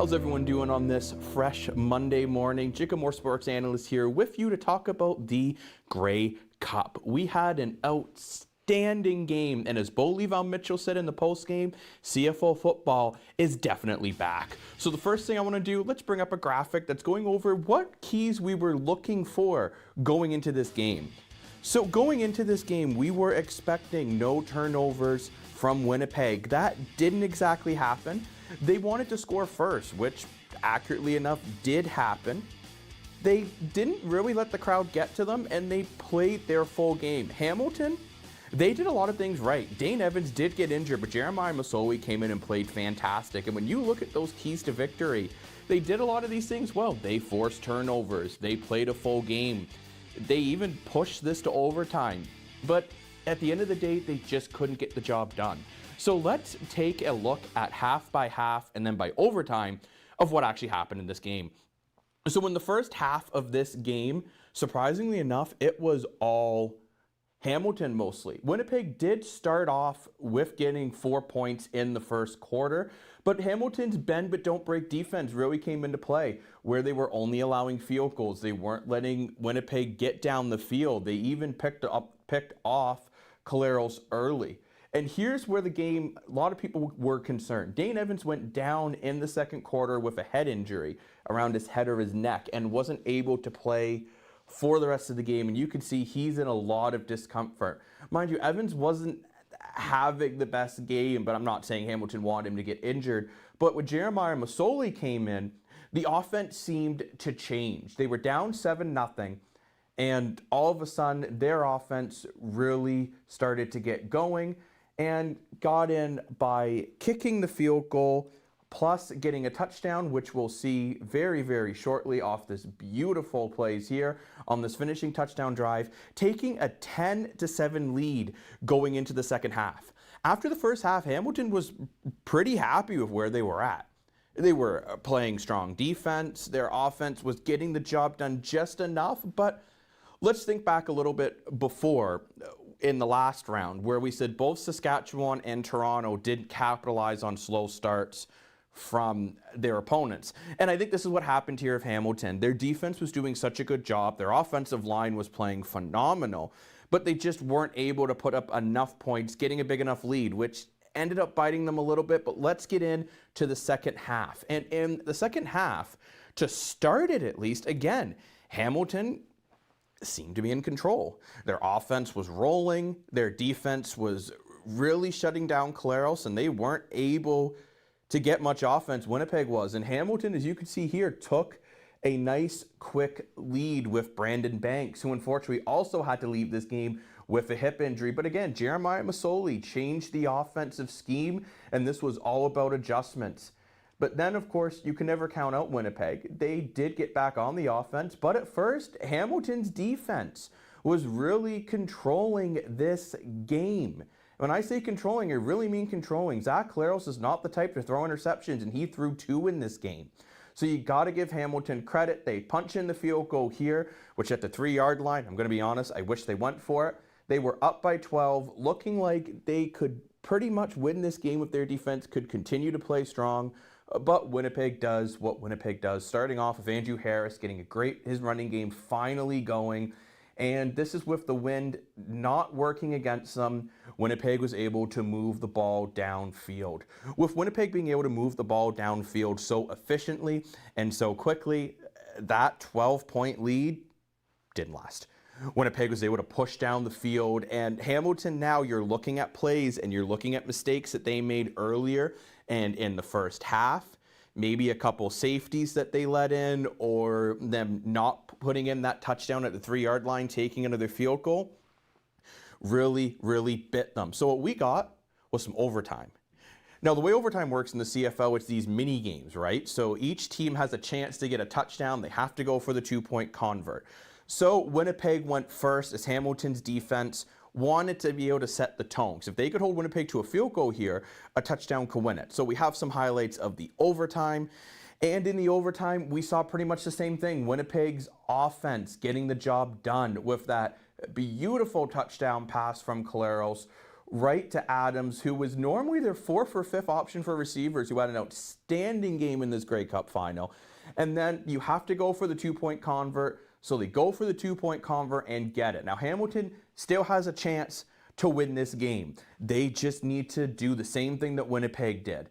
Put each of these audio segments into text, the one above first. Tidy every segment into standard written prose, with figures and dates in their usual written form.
How's everyone doing on this fresh Monday morning? Jickamore Sports Analyst here with you to talk about the Grey Cup. We had an outstanding game, and as Bo Levi Mitchell said in the post-game, CFL football is definitely back. So the first thing I want to do, let's bring up a graphic that's going over what keys we were looking for going into this game. So going into this game, we were expecting no turnovers from Winnipeg. That didn't exactly happen. They wanted to score first, which accurately enough did happen. They didn't really let the crowd get to them, and they played their full game. Hamilton, they did a lot of things right. Dane Evans did get injured, but Jeremiah Masoli came in and played fantastic. And when you look at those keys to victory, they did a lot of these things well. They forced turnovers. They played a full game. They even pushed this to overtime. But at the end of the day, they just couldn't get the job done. So let's take a look at half by half and then by overtime of what actually happened in this game. So in the first half of this game, surprisingly enough, it was all Hamilton mostly. Winnipeg did start off with getting 4 points in the first quarter, but Hamilton's bend but don't break defense really came into play, where they were only allowing field goals. They weren't letting Winnipeg get down the field. They even picked off Calero's early. And here's where the game, a lot of people were concerned. Dane Evans went down in the second quarter with a head injury around his head or his neck and wasn't able to play for the rest of the game. And you can see he's in a lot of discomfort. Mind you, Evans wasn't having the best game, but I'm not saying Hamilton wanted him to get injured. But when Jeremiah Masoli came in, the offense seemed to change. They were down 7-0. And all of a sudden, their offense really started to get going and got in by kicking the field goal, plus getting a touchdown, which we'll see very, very shortly off this beautiful plays here on this finishing touchdown drive, taking a 10-7 lead going into the second half. After the first half, Hamilton was pretty happy with where they were at. They were playing strong defense. Their offense was getting the job done just enough, but let's think back a little bit before in the last round where we said both Saskatchewan and Toronto didn't capitalize on slow starts from their opponents. And I think this is what happened here with Hamilton. Their defense was doing such a good job. Their offensive line was playing phenomenal, but they just weren't able to put up enough points, getting a big enough lead, which ended up biting them a little bit. But let's get into the second half. And in the second half, to start it at least, again, Hamilton seemed to be in control. Their offense was rolling. Their defense was really shutting down Calero, and they weren't able to get much offense. Winnipeg was. And Hamilton, as you can see here, took a nice quick lead with Brandon Banks, who unfortunately also had to leave this game with a hip injury. But again, Jeremiah Masoli changed the offensive scheme, and this was all about adjustments. But then, of course, you can never count out Winnipeg. They did get back on the offense, but at first, Hamilton's defense was really controlling this game. When I say controlling, I really mean controlling. Zach Calero is not the type to throw interceptions, and he threw 2 in this game. So you got to give Hamilton credit. They punch in the field goal here, which at the 3-yard line, I'm going to be honest, I wish they went for it. They were up by 12, looking like they could pretty much win this game if their defense could continue to play strong. But Winnipeg does what Winnipeg does, starting off with Andrew Harris getting his running game finally going. And this is with the wind not working against them. Winnipeg was able to move the ball downfield. With Winnipeg being able to move the ball downfield so efficiently and so quickly, that 12-point lead didn't last. Winnipeg was able to push down the field, and Hamilton, now you're looking at plays and you're looking at mistakes that they made earlier and in the first half, maybe a couple safeties that they let in, or them not putting in that touchdown at the 3-yard line, taking another field goal, really, really bit them. So what we got was some overtime. Now, the way overtime works in the CFL, it's these mini games, right? So each team has a chance to get a touchdown. They have to go for the 2-point convert. So Winnipeg went first as Hamilton's defense wanted to be able to set the tone. So if they could hold Winnipeg to a field goal here, a touchdown could win it. So we have some highlights of the overtime. And in the overtime, we saw pretty much the same thing. Winnipeg's offense getting the job done with that beautiful touchdown pass from Caleros, right to Adams, who was normally their 4th or 5th option for receivers, who had an outstanding game in this Grey Cup final. And then you have to go for the 2-point convert. So they go for the 2-point convert and get it. Now Hamilton still has a chance to win this game. They just need to do the same thing that Winnipeg did.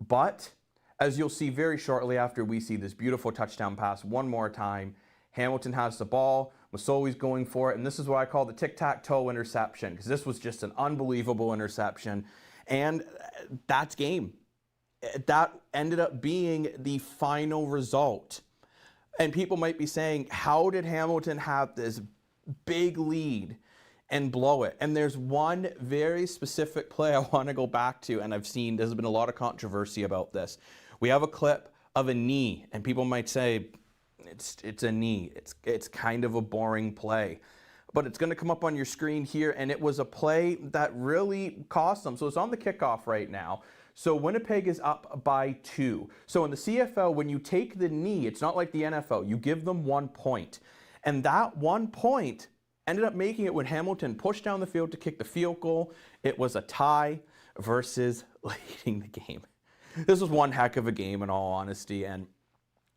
But as you'll see very shortly after we see this beautiful touchdown pass one more time, Hamilton has the ball, Masoli's going for it, and this is what I call the tic-tac-toe interception, because this was just an unbelievable interception, and that's game. That ended up being the final result. And people might be saying, how did Hamilton have this big lead and blow it? And there's one very specific play I want to go back to, and I've seen there's been a lot of controversy about this. We have a clip of a knee, and people might say, it's a knee. It's kind of a boring play. But it's going to come up on your screen here, and it was a play that really cost them. So it's on the kickoff right now. So Winnipeg is up by 2. So in the CFL, when you take the knee, it's not like the NFL. You give them 1 point. And that 1 point ended up making it when Hamilton pushed down the field to kick the field goal. It was a tie versus leading the game. This was one heck of a game in all honesty, and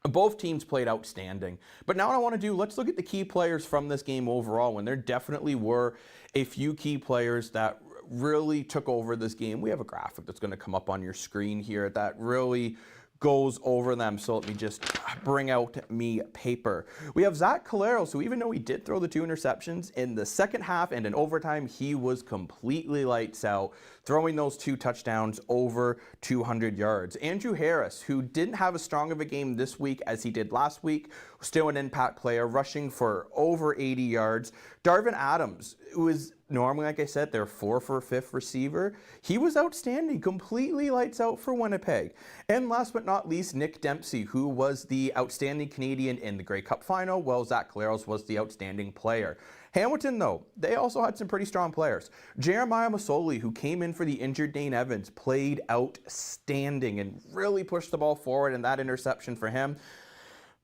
both teams played outstanding. But now what I want to do, let's look at the key players from this game overall, and there definitely were a few key players that really took over this game. We have a graphic that's going to come up on your screen here that really goes over them. So let me just bring out me paper. We have Zach Calero. So even though he did throw the 2 interceptions in the second half and in overtime, he was completely lights out, throwing those 2 touchdowns over 200 yards. Andrew Harris, who didn't have as strong of a game this week as he did last week, still an impact player, rushing for over 80 yards. Darvin Adams, who is normally, like I said, their 4th or 5th receiver. He was outstanding, completely lights out for Winnipeg. And last but not least, Nick Dempsey, who was the outstanding Canadian in the Grey Cup final, while Zach Calero was the outstanding player. Hamilton, though, they also had some pretty strong players. Jeremiah Masoli, who came in for the injured Dane Evans, played outstanding and really pushed the ball forward, and that interception for him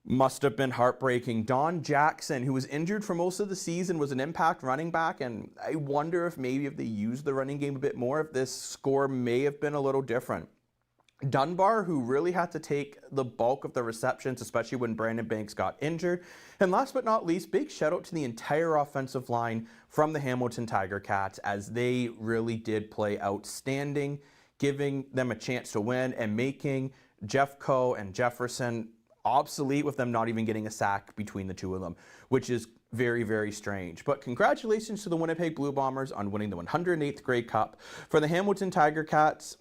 must have been heartbreaking. Don Jackson, who was injured for most of the season, was an impact running back, and I wonder if maybe if they used the running game a bit more, if this score may have been a little different. Dunbar, who really had to take the bulk of the receptions, especially when Brandon Banks got injured. And last but not least, big shout out to the entire offensive line from the Hamilton Tiger Cats, as they really did play outstanding, giving them a chance to win and making Jeffco and Jefferson obsolete, with them not even getting a sack between the two of them, which is very, very strange. But congratulations to the Winnipeg Blue Bombers on winning the 108th Grey Cup. For the Hamilton Tiger Cats,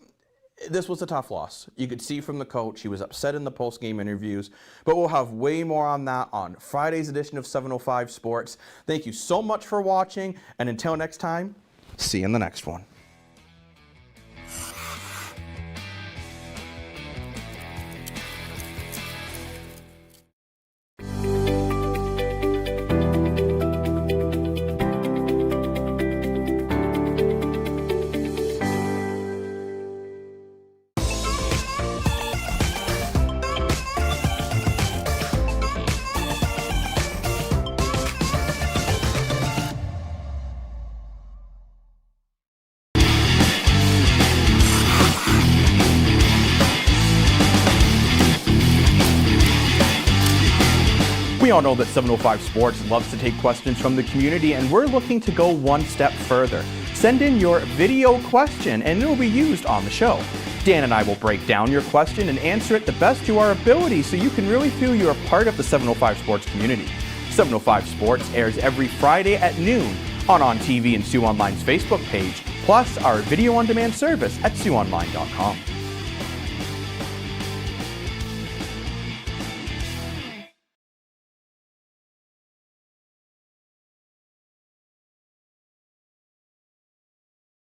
this was a tough loss. You could see from the coach, he was upset in the post-game interviews, but we'll have way more on that on Friday's edition of 705 Sports. Thank you so much for watching, and until next time, see you in the next one. We all know that 705 Sports loves to take questions from the community, and we're looking to go one step further. Send in your video question and it will be used on the show. Dan and I will break down your question and answer it the best to our ability, so you can really feel you're a part of the 705 Sports community. 705 Sports airs every Friday at noon on TV and Sioux Online's Facebook page, plus our video on demand service at SiouxOnline.com.